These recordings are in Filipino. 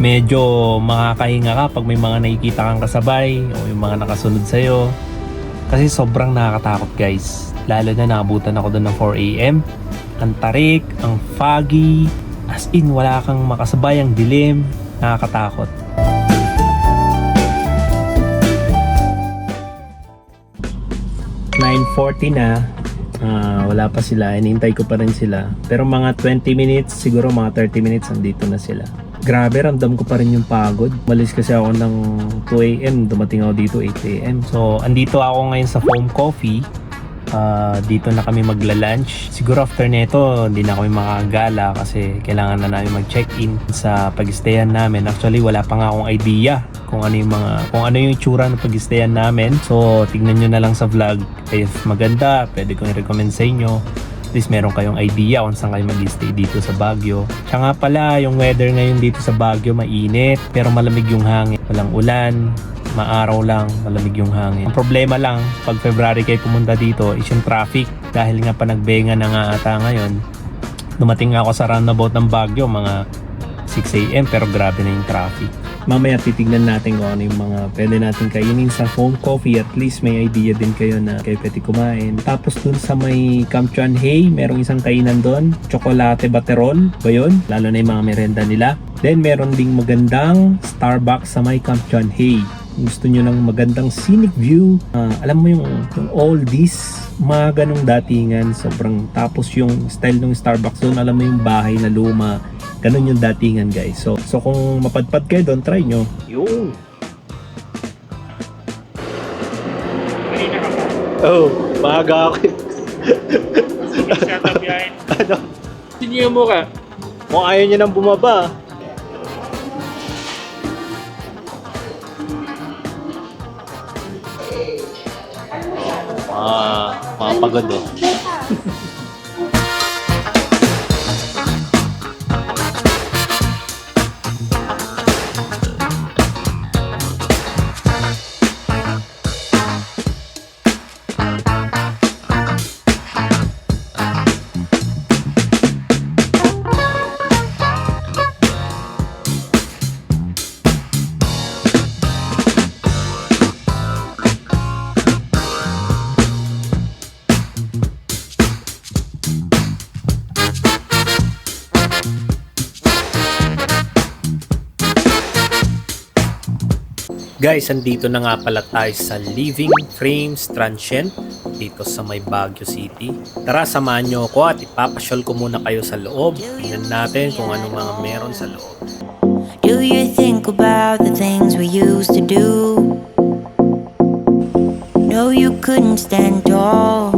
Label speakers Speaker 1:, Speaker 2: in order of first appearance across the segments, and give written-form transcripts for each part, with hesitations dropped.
Speaker 1: medyo makakahinga ka pag may mga nakikita kang kasabay o yung mga nakasunod sa'yo. Kasi sobrang nakakatakot guys. Lalo na naabutan ako doon ng 4 AM. Ang tarik, ang foggy, as in wala kang makasabay, ang dilim, nakakatakot. (9:40) na, wala pa sila, hinihintay ko pa rin sila. Pero mga 20 minutes, siguro mga 30 minutes, andito na sila. Grabe, ramdam ko pa rin yung pagod. Malis kasi ako ng 2 AM, dumating ako dito 8 AM. So, andito ako ngayon sa Foam Coffee. Dito na kami magla-lunch. Siguro after nito, hindi na kami makagala kasi kailangan na namin mag-check-in sa pag-stayan namin. Actually, wala pa nga akong idea kung ano yung itsura ng pag-stayan namin. So, tignan nyo na lang sa vlog. If maganda, pwede kong i-recommend sa inyo. At least meron kayong idea kung saan kayo mag-stay dito sa Baguio. Siya nga pala, yung weather ngayon dito sa Baguio, mainit, pero malamig yung hangin. Walang ulan, maaraw lang, malamig yung hangin. Ang problema lang, pag February kayo pumunta dito, is yung traffic. Dahil nga pa nagbenga na nga ata ngayon. Dumating nga ako sa roundabout ng Baguio, mga 6 AM, pero grabe na yung traffic. Mamaya titignan natin kung ano yung mga pwede natin kainin sa Foam Coffee. At least may idea din kayo na kayo pwede kumain. Tapos dun sa may Camp Chuan Hay, merong isang kainan dun. Chocolate Baterol ba yun? Lalo na yung mga merenda nila. Then meron ding magandang Starbucks sa may Camp Chuan Hay. Gusto nyo ng magandang scenic view, alam mo yung oldies, mga ganong datingan, sobrang, tapos yung style ng Starbucks doon, alam mo yung bahay na luma, ganon yung datingan guys. So kung mapadpad kayo doon, try nyo. Yung
Speaker 2: Kanina ka pa.
Speaker 1: oh, maaga ako. Ano?
Speaker 2: Sinyo mo ka.
Speaker 1: Kung ayaw nyo nang bumaba. Mapagod oh. Guys, andito na nga pala tayo sa Living Frames Transient dito sa may Baguio City. Tara, samahan nyo ako at ipapasyal ko muna kayo sa loob. Tingnan natin kung anong mga meron sa loob.
Speaker 3: Do you think about the things we used to do? No, you couldn't stand tall.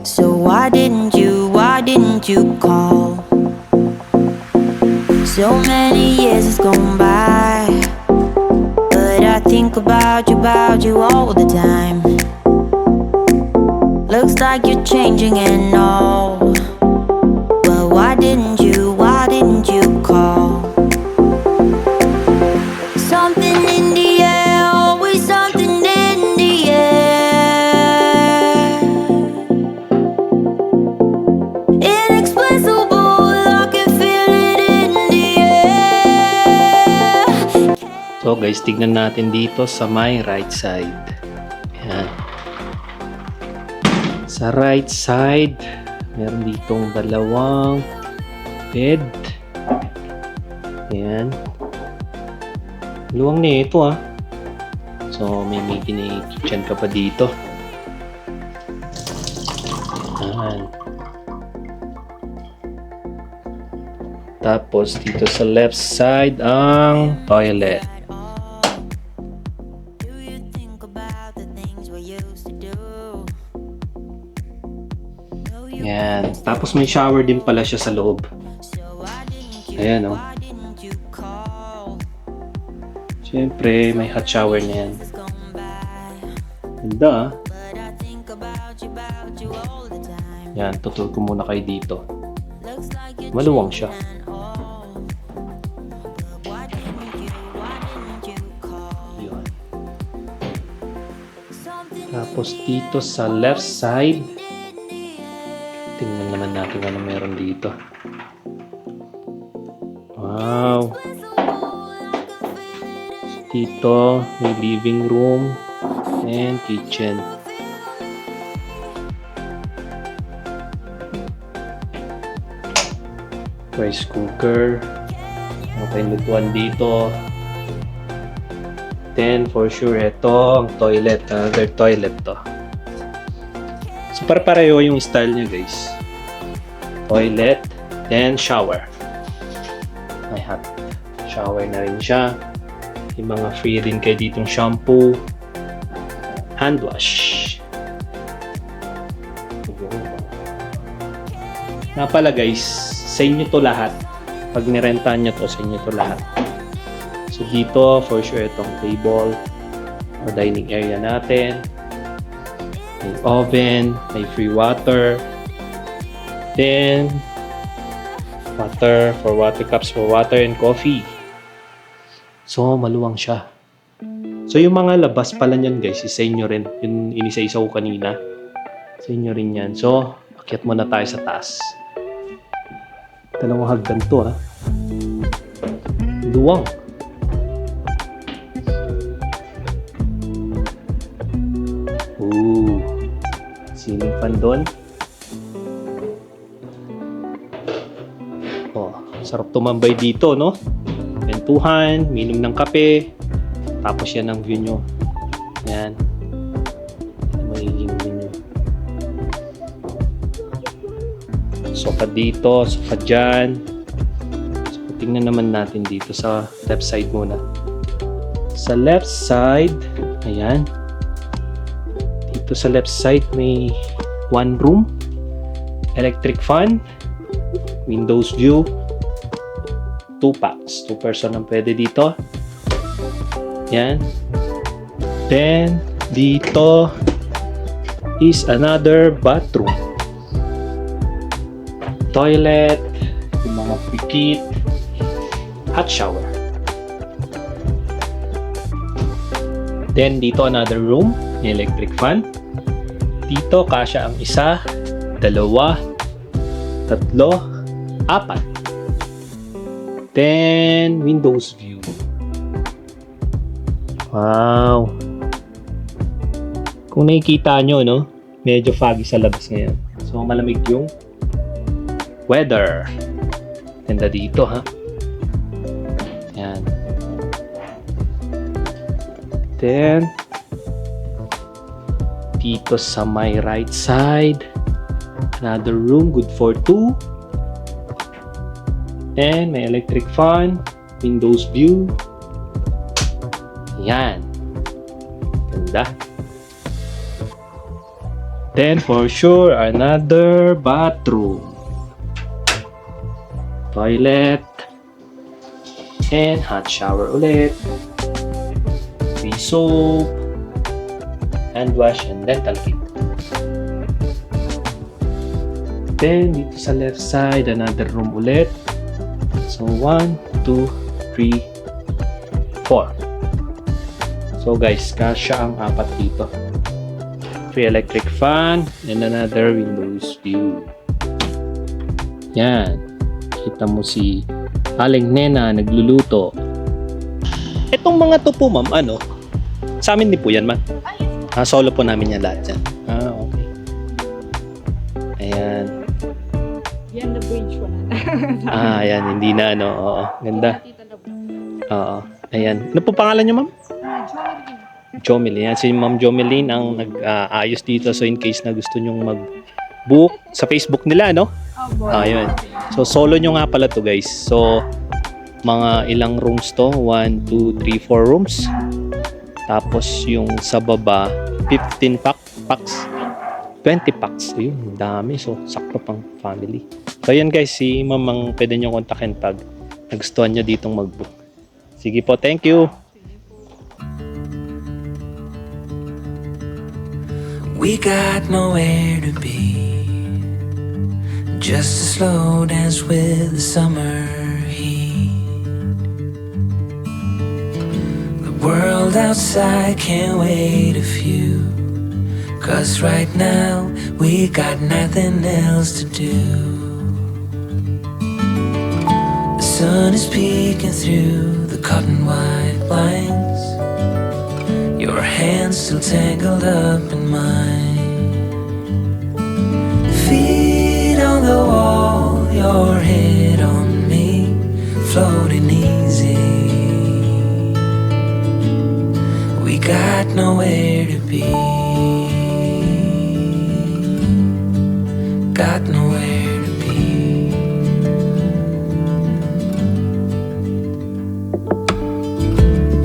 Speaker 3: So why didn't you call? So many years has gone by, I think about you all the time. Looks like you're changing and all. Well, why didn't you call? Something in the air, always something in the air. Inexplicable, I can feel it in the air.
Speaker 1: So guys, tignan natin dito sa my right side. Ayan. Sa right side, meron ditong dalawang bed. Ayan. Luwang na ito ah. So may kitchen ka pa dito. Ayan. Tapos dito sa left side ang toilet. Ayan. Tapos may shower din pala siya sa loob. Ayan oh. Siyempre, may hot shower na yan. Ganda ah. Yan, tutur ko muna kayo dito. Maluwang siya. Yun. Tapos dito sa left side, tingnan naman natin ano meron dito. Wow. Dito, may living room and kitchen. Rice cooker. Okay, lutuan dito. Then, for sure, ito, ang toilet. Another toilet to. So, para-pareho yung style niya, guys. Toilet, then shower. May hot shower na rin siya. Yung mga free rin kayo ditong shampoo. Hand wash. Nga pala, guys, sa inyo to lahat. Pag nirentahan nyo to, sa inyo to lahat. So dito, for sure, itong table o dining area natin. May oven, may free water. Then, water for water cups for water and coffee. So, maluwang siya. So, yung mga labas pala niyan, guys, is sa inyo rin. Yung inisa-isa ko kanina. Sa inyo rin yan. So, akyat muna tayo sa taas. Dalawang hagdan to, ha. Luwang. Ooh. Ceiling fan doon. Oh, sarap tumambay dito, no? Kwentuhan, minom ng kape. Tapos yan ang view nyo. Yan. Magiging view nyo. Sofa dito, sofa dyan. So, tingnan naman natin dito sa left side muna. Sa left side, ayan. Dito sa left side may one room. Electric fan. Windows view. 2 packs. 2 person ang pwede dito. Yan. Then, dito is another bathroom. Toilet, yung mga pikit, hot shower. Then, dito another room, may electric fan. Dito, kasya ang isa, dalawa, tatlo, apat. Then, windows view. Wow. Kung nakikita nyo, no? Medyo foggy sa labas ngayon. So, malamig yung weather. Ganda dito, ha? Yan. Then, dito sa my right side, another room, good for 2. And may electric fan, windows view. Yan. Ganda. Then, for sure, another bathroom. Toilet. And hot shower ulit. Free soap. Hand wash and dental kit. Then, dito sa left side, another room ulit. So, 1, 2, 3, 4. So guys, kasya ang apat dito. Free electric fan and another windows view. Yan. Kita mo si Aling Nena nagluluto. Itong mga to po, ma'am, ano? Sa amin din po yan, ma'am. Solo po namin yan lahat yan. Okay. Ayan.
Speaker 4: Yan the bridge one.
Speaker 1: Ayan. Hindi na, ano. Oo. Ganda. Oo. Ayan. Ano po pangalan niyo, ma'am? Jomeline. Yan, si Ma'am Jomeline ang nag-ayos dito. So, in case na gusto nyong mag-book sa Facebook nila, no? Ayun. So, solo nyo nga pala to, guys. So, mga ilang rooms to? 1, 2, 3, 4 rooms. Tapos, yung sa baba, 15 packs. 20 packs. Ayun, dami. So, sakto pang family. So, yan, guys. Si Ma'am ang pwede nyo kontakin pag nagustuhan nyo ditong mag-book. Sige po, thank you.
Speaker 5: We got nowhere to be, just a slow dance with the summer heat. The world outside can't wait a few, 'cause right now we got nothing else to do. The sun is peeking through the the cotton white blinds, your hands still tangled up in mine. Feet on the wall, your head on me, floating easy. We got nowhere to be, got nowhere to be.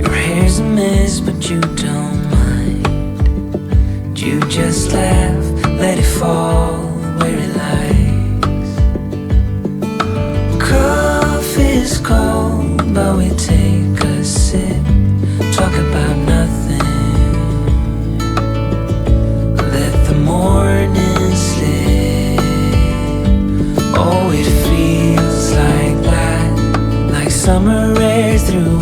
Speaker 5: Your hair's a mess, but you don't mind. You just laugh, let it fall where it lies. Coffee's cold, but we take a sip, talk about nothing, let the morning slip. Oh, it feels like that, like summer air through